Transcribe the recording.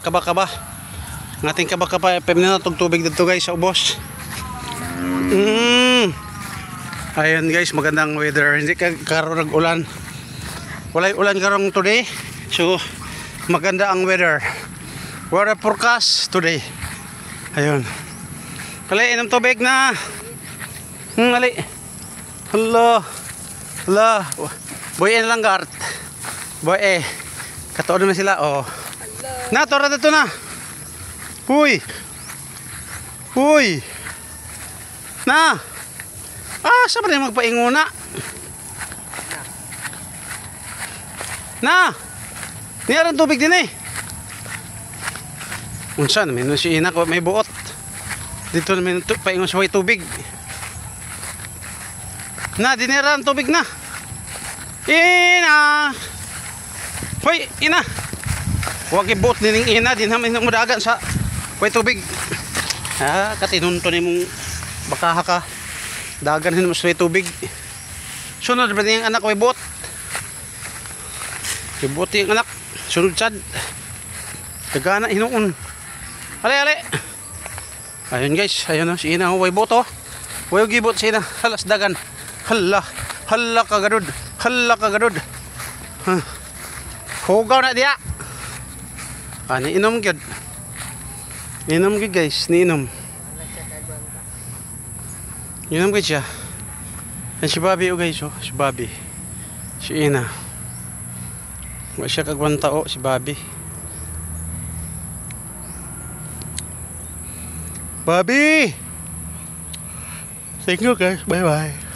kaba-kaba. Ang ating kaba-kaba, na itong tubig dito guys sa ubos. Ayun guys, magandang weather. Hindi karoon nag-ulan. Walay ulan karong today. So, maganda ang weather. Weather forecast today. Ayun. Kali, inom tubig na. Ali. Hala. Hala. Boy, lang guard. Boy, katoon naman sila, oh. Na, tora dito na. Huy. Huy. Na. Saan ba na magpainguna? Na. Niyaran tubig din eh. Unsan, may nasiina ko, may buot. Dito namin paingon sa may tubig. Na, diniran tubig na. Ina. Hoy, ina. Huwag i-boat nining ina. Di namin mudagan sa may tubig. Katinunto ni mong bakaha ka. Dagan mo sa may tubig. Sunod ba niyang anak may boat? May boat yung anak. Sunod sad. Kagana hinuon. Ale. Ayun guys. Ayun si ina. May boat oh. Huwag i-boat si ina. Halas dagan. Hala. Hala kagadod. Hala kagadod. Hugaw na diya. Niinom gyud. Inom gyud guys, niinom. Inom gyud siya. Yan si Bobby oh guys oh, si Bobby. Si ina. Wa siya kagwanta oh, si Bobby. Bobby. Thank you guys. Bye bye.